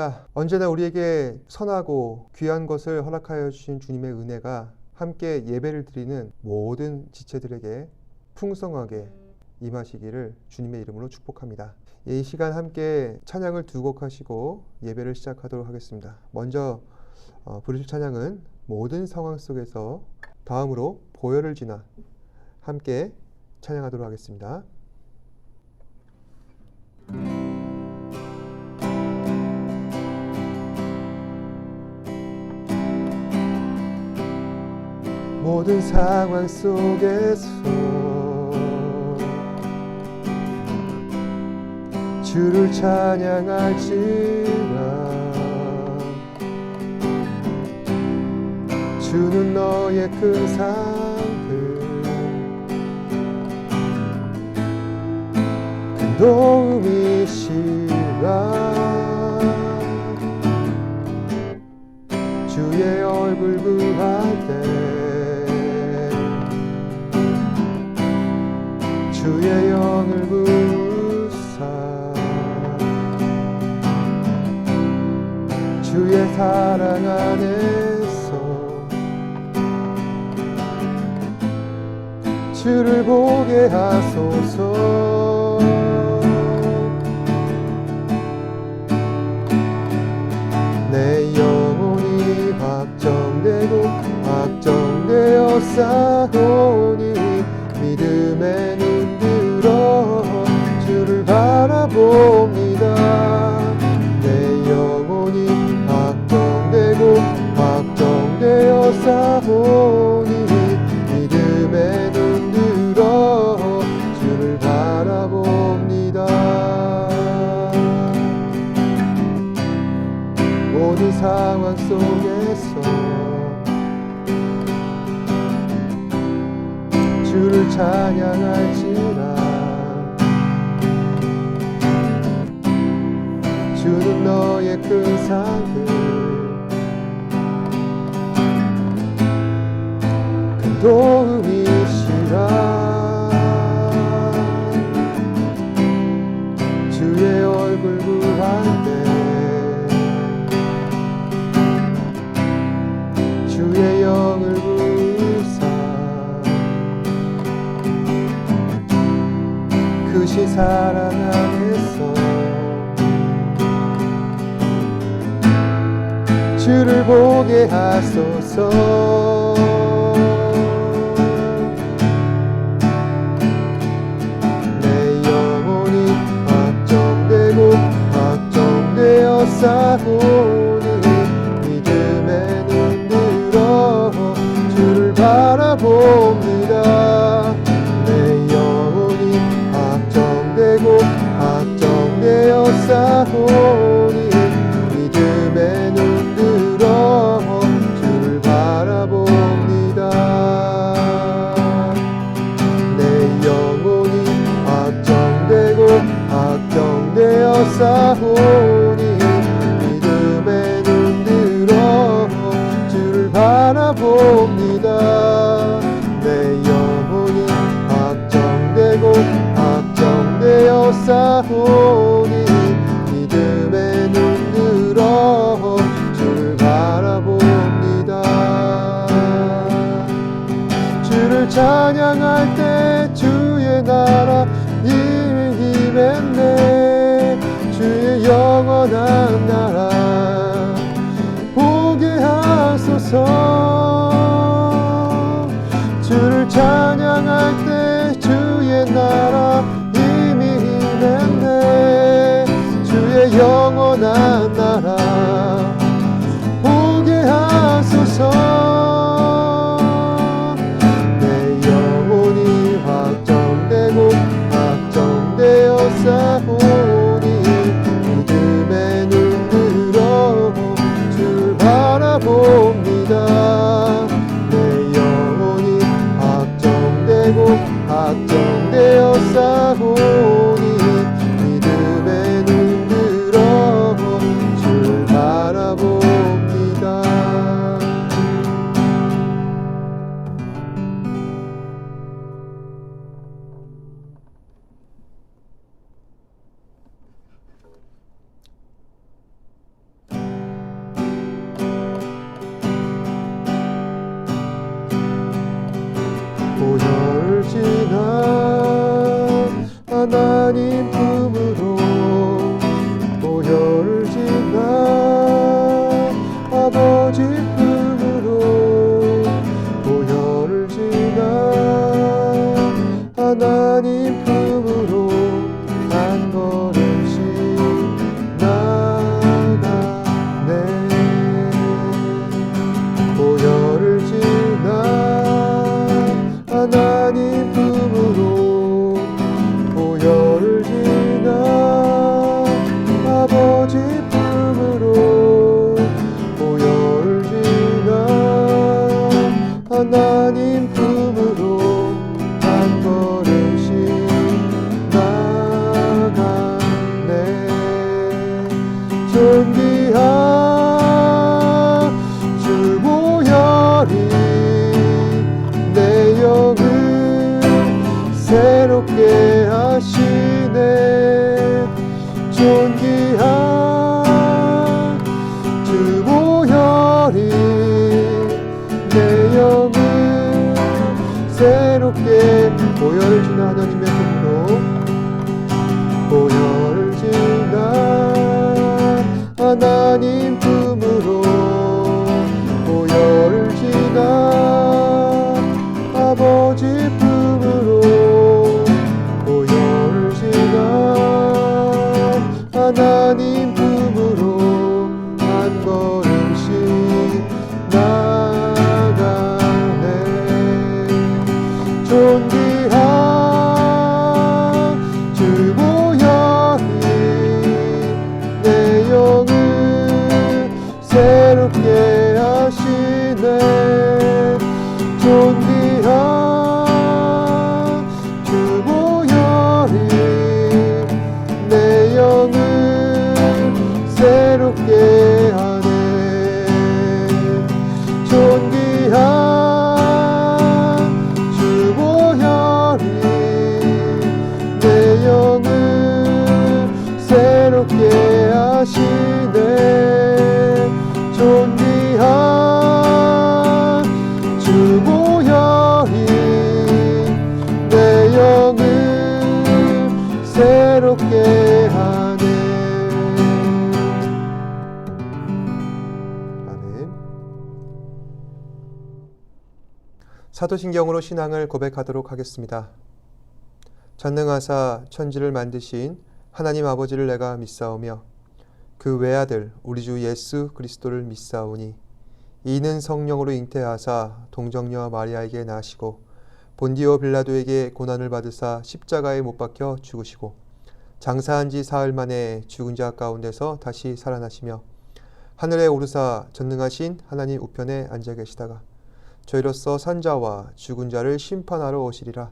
할렐루야. 언제나 우리에게 선하고 귀한 것을 허락하여 주신 주님의 은혜가 함께 예배를 드리는 모든 지체들에게 풍성하게 임하시기를 주님의 이름으로 축복합니다. 이 시간 함께 찬양을 두 곡 하시고 예배를 시작하도록 하겠습니다. 먼저 부르실 찬양은 모든 상황 속에서, 다음으로 보혈을 지나 함께 찬양하도록 하겠습니다. 모든 상황 속에서 주를 찬양할지라. 주는 너의 큰 상을 큰 도움이시라. 주의 얼굴 구할 때 주의 영을 부으사 주의 사랑 안에서 주를 보게 하소서. 내 영혼이 확정되고 확정되어 싸우니 믿음에 눈 들어 주를 바라봅니다. 내 영혼이 확정되고 확정되어 싸우니 믿음에 눈 들어 주를 바라봅니다. 모든 상황 속에서 주를 찬양할지라. 주는 너의 큰 상을 큰 도움이시라. 주의 얼굴 구할 때 주의 영을 부으사 크신 사랑 안에서 주를 보게 하소서. 내 영혼이 확정되고 확정되어 싸우니 믿음에 눈 들어 주를 바라봅니다. 내 영혼이 확정되고 확정되어 싸우니 믿음에 눈 들어 주를 바라봅니다. 내 영혼이 확정되고 확정되어 싸우니 믿음에 눈 들어 주를 바라봅니다. 내 영혼이 확정되고 확정되어 싸우니 믿음에 눈 들어 주를 바라봅니다. 주를 찬양할 때 주의 나라 이미 임했네. 주의 영원한 나라 보게 하소서. 주를 찬양할 때 주의 나라 이미 임했네. 주의 영원한 나라 보게 하소서. 내 영혼이 확정되고 확정되어 싸우니 믿음에 눈 들어 주를 바라봅니다. 새롭게 하시네. 존귀한 주 보혈이 내 영을 새롭게 보혈을 지나 하나님의 품으로 보혈을 지나 하나님 품으로 보혈을 지나 아버지 품으로 보혈을 지나 하나님 품으로 한 걸음씩 나가네. 존귀한 주 보혈이 내 영을 새롭게 하시네. 존귀한 주 보혈이 내 영을 새롭게 하네. 존귀한 주 보혈이 내 영을 새롭게 하시네. 존귀한 주 보혈이 내 영을 새롭게 하네. 아멘. 사도신경으로 신앙을 고백하도록 하겠습니다. 전능하사 천지를 만드신 하나님 아버지를 내가 믿사오며 그 외아들 우리 주 예수 그리스도를 믿사오니 이는 성령으로 잉태하사 동정녀 마리아에게 나시고 본디오 빌라도에게 고난을 받으사 십자가에 못 박혀 죽으시고 장사한 지 사흘 만에 죽은 자 가운데서 다시 살아나시며 하늘에 오르사 전능하신 하나님 우편에 앉아 계시다가 저희로서 산자와 죽은 자를 심판하러 오시리라.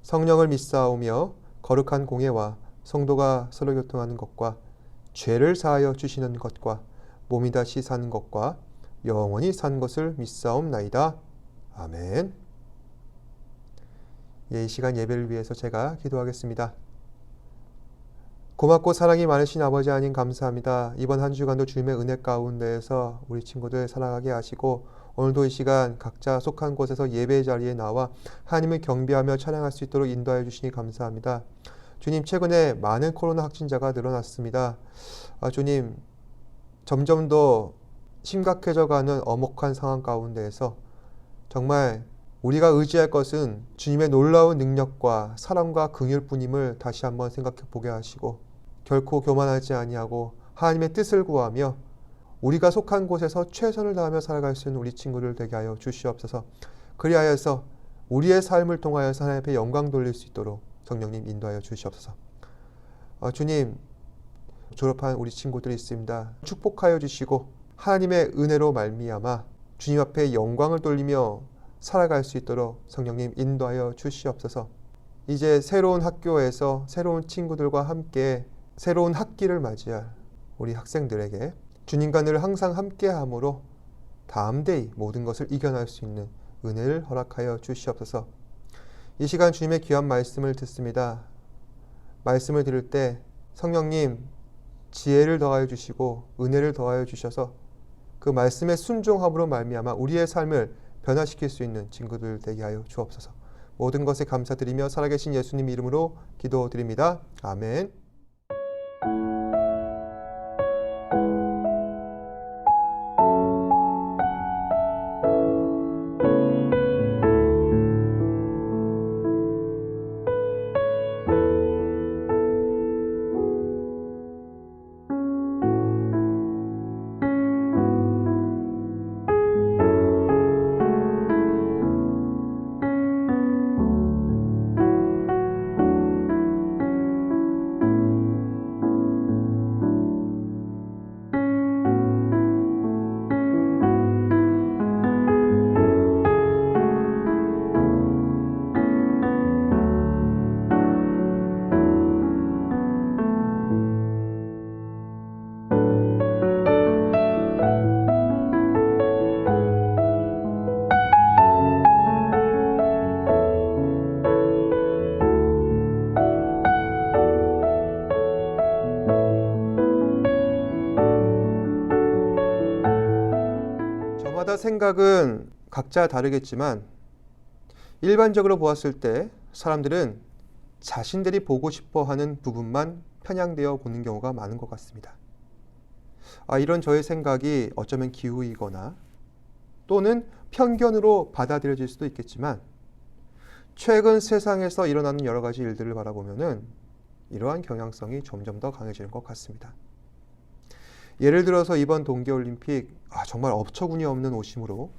성령을 믿사오며 거룩한 공예와 성도가 서로 교통하는 것과 죄를 사하여 주시는 것과 몸이 다시 사는 것과 영원히 산 것을 믿사옵나이다. 아멘. 이 시간 예배를 위해서 제가 기도하겠습니다. 고맙고 사랑이 많으신 아버지 하나님 감사합니다. 이번 한 주간도 주님의 은혜 가운데에서 우리 친구들 살아가게 하시고 오늘도 이 시간 각자 속한 곳에서 예배 자리에 나와 하나님을 경배하며 찬양할 수 있도록 인도하여 주시니 감사합니다. 주님, 최근에 많은 코로나 확진자가 늘어났습니다. 주님, 점점 더 심각해져가는 엄혹한 상황 가운데에서 정말 우리가 의지할 것은 주님의 놀라운 능력과 사랑과 긍휼뿐임을 다시 한번 생각해 보게 하시고 결코 교만하지 아니하고 하나님의 뜻을 구하며 우리가 속한 곳에서 최선을 다하며 살아갈 수 있는 우리 친구들 되게 하여 주시옵소서. 그리하여서 우리의 삶을 통하여서 하나님 앞에 영광 돌릴 수 있도록 성령님 인도하여 주시옵소서. 주님, 졸업한 우리 친구들이 있습니다. 축복하여 주시고 하나님의 은혜로 말미암아 주님 앞에 영광을 돌리며 살아갈 수 있도록 성령님 인도하여 주시옵소서. 이제 새로운 학교에서 새로운 친구들과 함께 새로운 학기를 맞이할 우리 학생들에게 주님과 늘 항상 함께함으로 담대히 모든 것을 이겨낼 수 있는 은혜를 허락하여 주시옵소서. 이 시간 주님의 귀한 말씀을 듣습니다. 말씀을 들을 때 성령님 지혜를 더하여 주시고 은혜를 더하여 주셔서 그 말씀의 순종함으로 말미암아 우리의 삶을 변화시킬 수 있는 친구들 되게 하여 주옵소서. 모든 것에 감사드리며 살아계신 예수님 이름으로 기도드립니다. 아멘. 사람마다 생각은 각자 다르겠지만 일반적으로 보았을 때 사람들은 자신들이 보고 싶어 하는 부분만 편향되어 보는 경우가 많은 것 같습니다. 이런 저의 생각이 어쩌면 기우이거나 또는 편견으로 받아들여질 수도 있겠지만 최근 세상에서 일어나는 여러 가지 일들을 바라보면은 이러한 경향성이 점점 더 강해지는 것 같습니다. 예를 들어서 이번 동계올림픽 정말 어처구니 없는 오심으로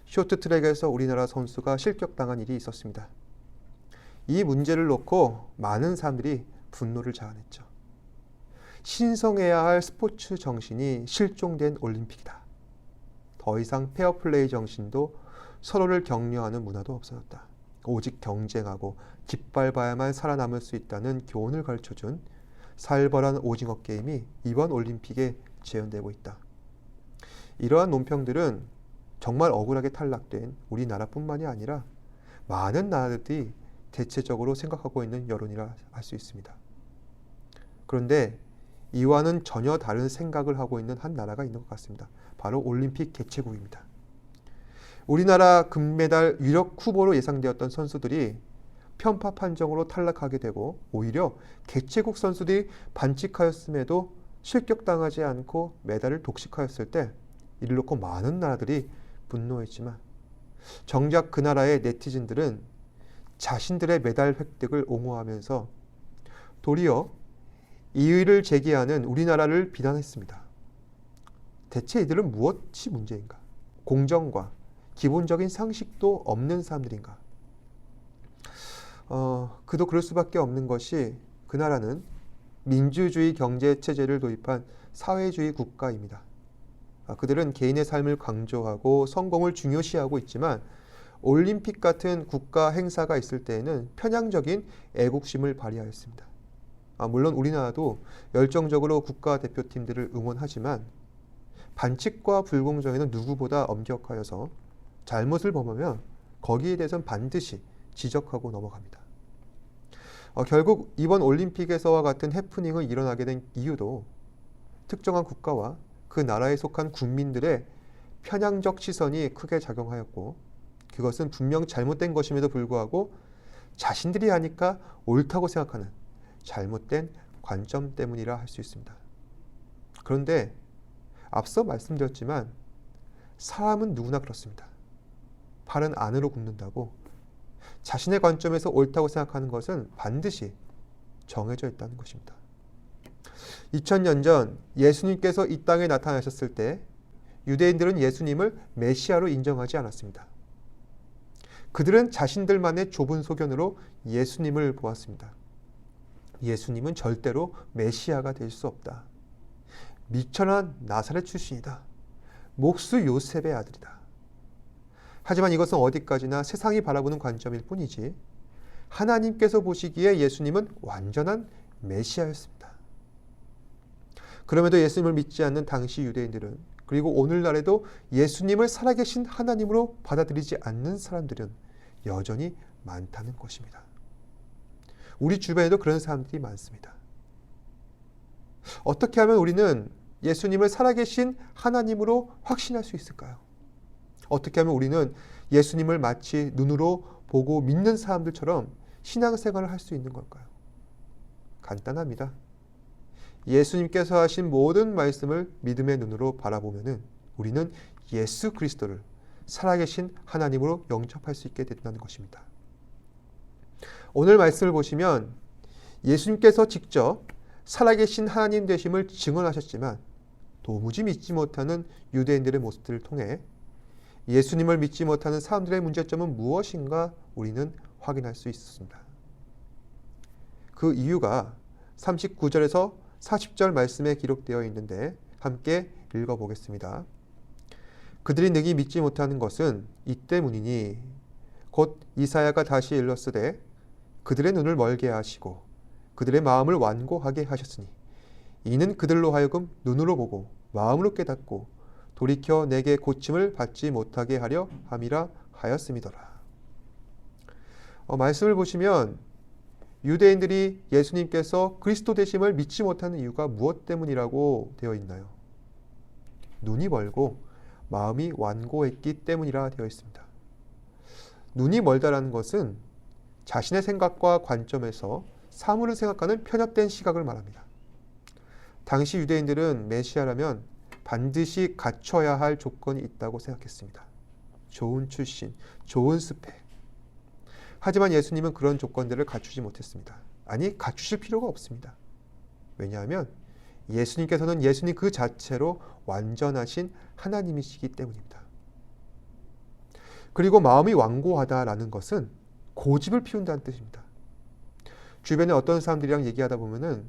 쇼트트랙에서 우리나라 선수가 실격당한 일이 있었습니다. 이 문제를 놓고 많은 사람들이 분노를 자아냈죠. 신성해야 할 스포츠 정신이 실종된 올림픽이다. 더 이상 페어플레이 정신도 서로를 격려하는 문화도 없어졌다. 오직 경쟁하고 깃밟아야만 살아남을 수 있다는 교훈을 가르쳐준 살벌한 오징어 게임이 이번 올림픽에 재현되고 있다. 이러한 논평들은 정말 억울하게 탈락된 우리나라뿐만이 아니라 많은 나라들이 대체적으로 생각하고 있는 여론이라 할 수 있습니다. 그런데 이와는 전혀 다른 생각을 하고 있는 한 나라가 있는 것 같습니다. 바로 올림픽 개최국입니다. 우리나라 금메달 유력 후보로 예상되었던 선수들이 편파 판정으로 탈락하게 되고 오히려 개최국 선수들이 반칙하였음에도 실격당하지 않고 메달을 독식하였을 때 이를 놓고 많은 나라들이 분노했지만 정작 그 나라의 네티즌들은 자신들의 메달 획득을 옹호하면서 도리어 이의를 제기하는 우리나라를 비난했습니다. 대체 이들은 무엇이 문제인가? 공정과 기본적인 상식도 없는 사람들인가? 그도 그럴 수밖에 없는 것이 그 나라는 민주주의 경제체제를 도입한 사회주의 국가입니다. 그들은 개인의 삶을 강조하고 성공을 중요시하고 있지만 올림픽 같은 국가 행사가 있을 때에는 편향적인 애국심을 발휘하였습니다. 물론 우리나라도 열정적으로 국가대표팀들을 응원하지만 반칙과 불공정에는 누구보다 엄격하여서 잘못을 범하면 거기에 대해서는 반드시 지적하고 넘어갑니다. 결국 이번 올림픽에서와 같은 해프닝을 일어나게 된 이유도 특정한 국가와 그 나라에 속한 국민들의 편향적 시선이 크게 작용하였고 그것은 분명 잘못된 것임에도 불구하고 자신들이 하니까 옳다고 생각하는 잘못된 관점 때문이라 할 수 있습니다. 그런데 앞서 말씀드렸지만 사람은 누구나 그렇습니다. 팔은 안으로 굽는다고 자신의 관점에서 옳다고 생각하는 것은 반드시 정해져 있다는 것입니다. 2000년 전 예수님께서 이 땅에 나타나셨을 때 유대인들은 예수님을 메시아로 인정하지 않았습니다. 그들은 자신들만의 좁은 소견으로 예수님을 보았습니다. 예수님은 절대로 메시아가 될 수 없다. 미천한 나사렛 출신이다. 목수 요셉의 아들이다. 하지만 이것은 어디까지나 세상이 바라보는 관점일 뿐이지 하나님께서 보시기에 예수님은 완전한 메시아였습니다. 그럼에도 예수님을 믿지 않는 당시 유대인들은 그리고 오늘날에도 예수님을 살아계신 하나님으로 받아들이지 않는 사람들은 여전히 많다는 것입니다. 우리 주변에도 그런 사람들이 많습니다. 어떻게 하면 우리는 예수님을 살아계신 하나님으로 확신할 수 있을까요? 어떻게 하면 우리는 예수님을 마치 눈으로 보고 믿는 사람들처럼 신앙생활을 할 수 있는 걸까요? 간단합니다. 예수님께서 하신 모든 말씀을 믿음의 눈으로 바라보면은 우리는 예수 그리스도를 살아계신 하나님으로 영접할 수 있게 된다는 것입니다. 오늘 말씀을 보시면 예수님께서 직접 살아계신 하나님 되심을 증언하셨지만 도무지 믿지 못하는 유대인들의 모습들을 통해 예수님을 믿지 못하는 사람들의 문제점은 무엇인가 우리는 확인할 수 있었습니다. 그 이유가 39절에서 40절 말씀에 기록되어 있는데 함께 읽어보겠습니다. 그들이 능히 믿지 못하는 것은 이 때문이니 곧 이사야가 다시 일렀으되 그들의 눈을 멀게 하시고 그들의 마음을 완고하게 하셨으니 이는 그들로 하여금 눈으로 보고 마음으로 깨닫고 돌이켜 내게 고침을 받지 못하게 하려 함이라 하였음이더라. 말씀을 보시면 유대인들이 예수님께서 그리스도 되심을 믿지 못하는 이유가 무엇 때문이라고 되어 있나요? 눈이 멀고 마음이 완고했기 때문이라 되어 있습니다. 눈이 멀다라는 것은 자신의 생각과 관점에서 사물을 생각하는 편협된 시각을 말합니다. 당시 유대인들은 메시아라면 반드시 갖춰야 할 조건이 있다고 생각했습니다. 좋은 출신, 좋은 스펙. 하지만 예수님은 그런 조건들을 갖추지 못했습니다. 아니, 갖추실 필요가 없습니다. 왜냐하면 예수님께서는 예수님 그 자체로 완전하신 하나님이시기 때문입니다. 그리고 마음이 완고하다라는 것은 고집을 피운다는 뜻입니다. 주변에 어떤 사람들이랑 얘기하다 보면은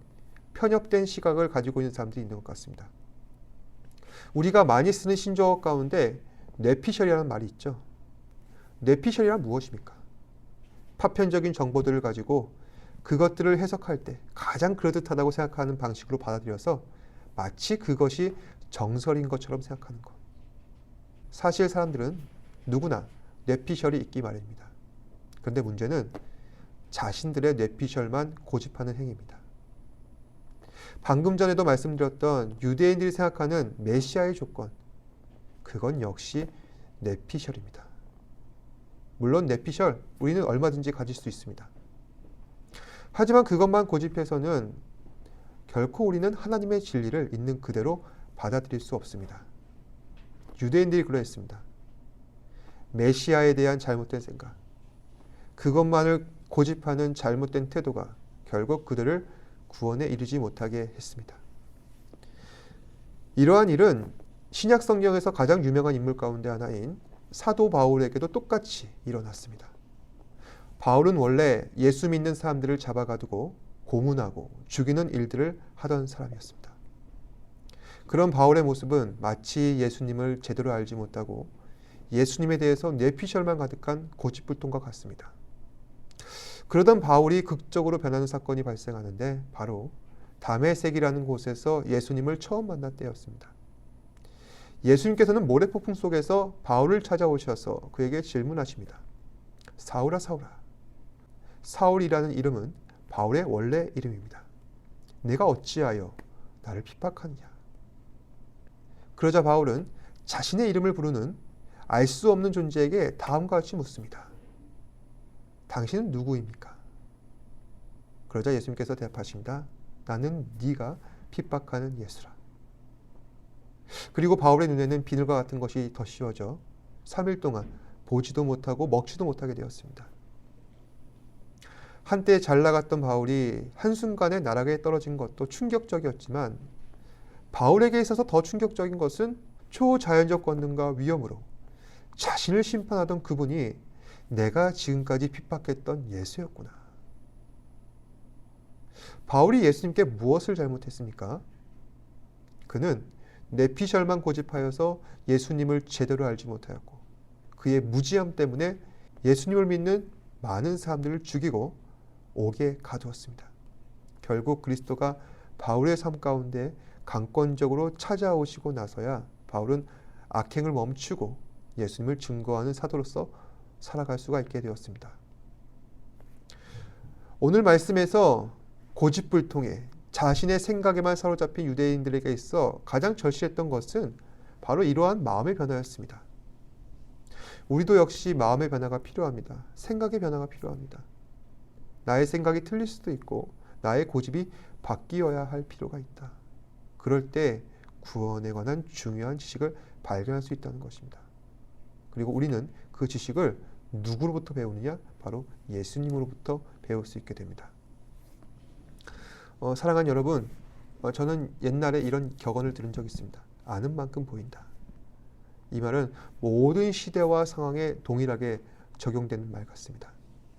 편협된 시각을 가지고 있는 사람들이 있는 것 같습니다. 우리가 많이 쓰는 신조어 가운데 뇌피셜이라는 말이 있죠. 뇌피셜이란 무엇입니까? 파편적인 정보들을 가지고 그것들을 해석할 때 가장 그럴듯하다고 생각하는 방식으로 받아들여서 마치 그것이 정설인 것처럼 생각하는 것. 사실 사람들은 누구나 뇌피셜이 있기 마련입니다. 그런데 문제는 자신들의 뇌피셜만 고집하는 행위입니다. 방금 전에도 말씀드렸던 유대인들이 생각하는 메시아의 조건, 그건 역시 뇌피셜입니다. 물론 뇌피셜, 우리는 얼마든지 가질 수 있습니다. 하지만 그것만 고집해서는 결코 우리는 하나님의 진리를 있는 그대로 받아들일 수 없습니다. 유대인들이 그러했습니다. 메시아에 대한 잘못된 생각, 그것만을 고집하는 잘못된 태도가 결국 그들을 구원에 이르지 못하게 했습니다. 이러한 일은 신약 성경에서 가장 유명한 인물 가운데 하나인 사도 바울에게도 똑같이 일어났습니다. 바울은 원래 예수 믿는 사람들을 잡아가두고 고문하고 죽이는 일들을 하던 사람이었습니다. 그런 바울의 모습은 마치 예수님을 제대로 알지 못하고 예수님에 대해서 뇌피셜만 가득한 고집불통과 같습니다. 그러던 바울이 극적으로 변하는 사건이 발생하는데 바로 다메섹이라는 곳에서 예수님을 처음 만날 때였습니다. 예수님께서는 모래폭풍 속에서 바울을 찾아오셔서 그에게 질문하십니다. 사울아, 사울아. 사울이라는 이름은 바울의 원래 이름입니다. 내가 어찌하여 나를 핍박하느냐. 그러자 바울은 자신의 이름을 부르는 알 수 없는 존재에게 다음과 같이 묻습니다. 당신은 누구입니까? 그러자 예수님께서 대답하십니다. 나는 네가 핍박하는 예수라. 그리고 바울의 눈에는 비늘과 같은 것이 더 씌워져 3일 동안 보지도 못하고 먹지도 못하게 되었습니다. 한때 잘 나갔던 바울이 한순간에 나락에 떨어진 것도 충격적이었지만 바울에게 있어서 더 충격적인 것은 초자연적 권능과 위엄으로 자신을 심판하던 그분이 내가 지금까지 핍박했던 예수였구나. 바울이 예수님께 무엇을 잘못했습니까? 그는 뇌피셜만 고집하여서 예수님을 제대로 알지 못하였고 그의 무지함 때문에 예수님을 믿는 많은 사람들을 죽이고 옥에 가두었습니다. 결국 그리스도가 바울의 삶 가운데 강권적으로 찾아오시고 나서야 바울은 악행을 멈추고 예수님을 증거하는 사도로서 살아갈 수가 있게 되었습니다. 오늘 말씀에서 고집불통에 자신의 생각에만 사로잡힌 유대인들에게 있어 가장 절실했던 것은 바로 이러한 마음의 변화였습니다. 우리도 역시 마음의 변화가 필요합니다. 생각의 변화가 필요합니다. 나의 생각이 틀릴 수도 있고 나의 고집이 바뀌어야 할 필요가 있다. 그럴 때 구원에 관한 중요한 지식을 발견할 수 있다는 것입니다. 그리고 우리는 그 지식을 누구로부터 배우느냐? 바로 예수님으로부터 배울 수 있게 됩니다. 사랑하는 여러분, 저는 옛날에 이런 격언을 들은 적이 있습니다. 아는 만큼 보인다. 이 말은 모든 시대와 상황에 동일하게 적용되는 말 같습니다.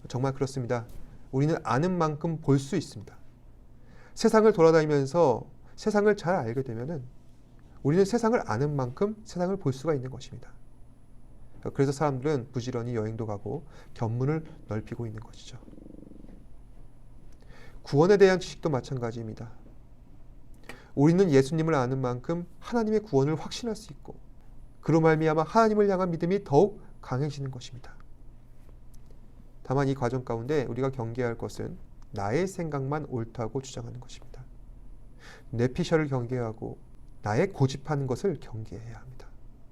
정말 그렇습니다. 우리는 아는 만큼 볼 수 있습니다. 세상을 돌아다니면서 세상을 잘 알게 되면은 우리는 세상을 아는 만큼 세상을 볼 수가 있는 것입니다. 그래서 사람들은 부지런히 여행도 가고 견문을 넓히고 있는 것이죠. 구원에 대한 지식도 마찬가지입니다. 우리는 예수님을 아는 만큼 하나님의 구원을 확신할 수 있고 그로 말미암아 하나님을 향한 믿음이 더욱 강해지는 것입니다. 다만 이 과정 가운데 우리가 경계해야 할 것은 나의 생각만 옳다고 주장하는 것입니다. 뇌피셜을 경계하고 나의 고집하는 것을 경계해야 합니다.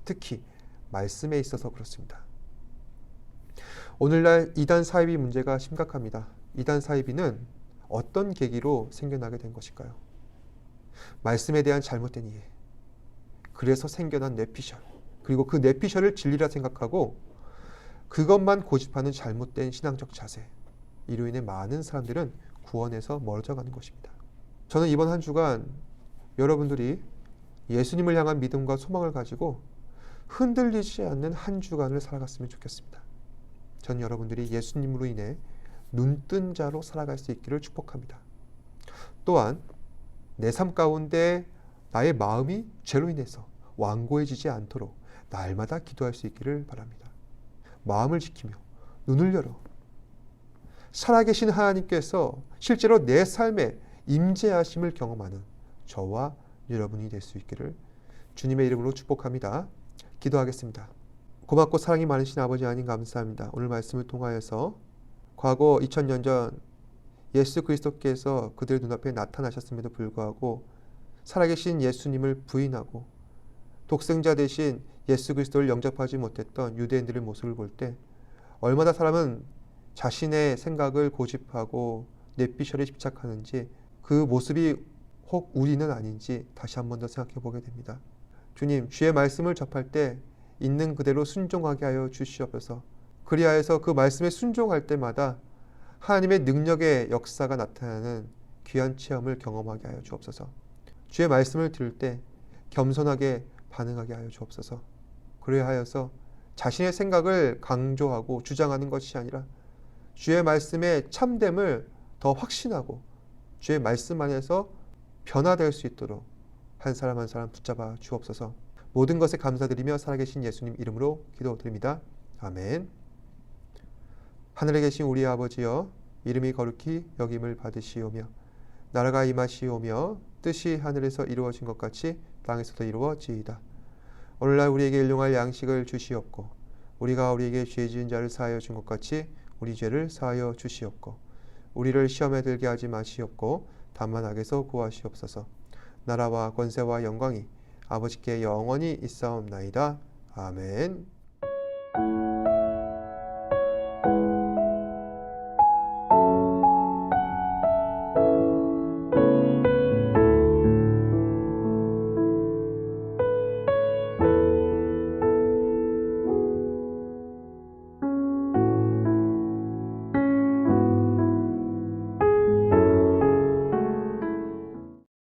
특히 말씀에 있어서 그렇습니다. 오늘날 이단 사이비 문제가 심각합니다. 이단 사이비는 어떤 계기로 생겨나게 된 것일까요? 말씀에 대한 잘못된 이해, 그래서 생겨난 뇌피셜, 그리고 그 뇌피셜을 진리라 생각하고 그것만 고집하는 잘못된 신앙적 자세, 이로 인해 많은 사람들은 구원에서 멀어져가는 것입니다. 저는 이번 한 주간 여러분들이 예수님을 향한 믿음과 소망을 가지고 흔들리지 않는 한 주간을 살아갔으면 좋겠습니다. 전 여러분들이 예수님으로 인해 눈뜬 자로 살아갈 수 있기를 축복합니다. 또한 내 삶 가운데 나의 마음이 죄로 인해서 완고해지지 않도록 날마다 기도할 수 있기를 바랍니다. 마음을 지키며 눈을 열어 살아계신 하나님께서 실제로 내 삶에 임재하심을 경험하는 저와 여러분이 될 수 있기를 주님의 이름으로 축복합니다. 기도하겠습니다. 고맙고 사랑이 많으신 아버지 하나님 감사합니다. 오늘 말씀을 통하여서 과거 2000년 전 예수 그리스도께서 그들 눈앞에 나타나셨음에도 불구하고 살아계신 예수님을 부인하고 독생자 대신 예수 그리스도를 영접하지 못했던 유대인들의 모습을 볼 때 얼마나 사람은 자신의 생각을 고집하고 뇌피셜에 집착하는지, 그 모습이 혹 우리는 아닌지 다시 한 번 더 생각해 보게 됩니다. 주님, 주의 말씀을 접할 때 있는 그대로 순종하게 하여 주시옵소서. 그리하여서 그 말씀에 순종할 때마다 하나님의 능력의 역사가 나타나는 귀한 체험을 경험하게 하여 주옵소서. 주의 말씀을 들을 때 겸손하게 반응하게 하여 주옵소서. 그리하여서 자신의 생각을 강조하고 주장하는 것이 아니라 주의 말씀의 참됨을 더 확신하고 주의 말씀 안에서 변화될 수 있도록 한 사람 한 사람 붙잡아 주옵소서. 모든 것에 감사드리며 살아계신 예수님 이름으로 기도드립니다. 아멘. 하늘에 계신 우리 아버지여, 이름이 거룩히 여김을 받으시오며 나라가 임하시오며 뜻이 하늘에서 이루어진 것 같이 땅에서도 이루어지이다. 오늘날 우리에게 일용할 양식을 주시옵고 우리가 우리에게 죄 지은 자를 사하여 준 것 같이 우리 죄를 사하여 주시옵고 우리를 시험에 들게 하지 마시옵고 다만 악에서 구하시옵소서. 나라와 권세와 영광이 아버지께 영원히 있사옵나이다. 아멘.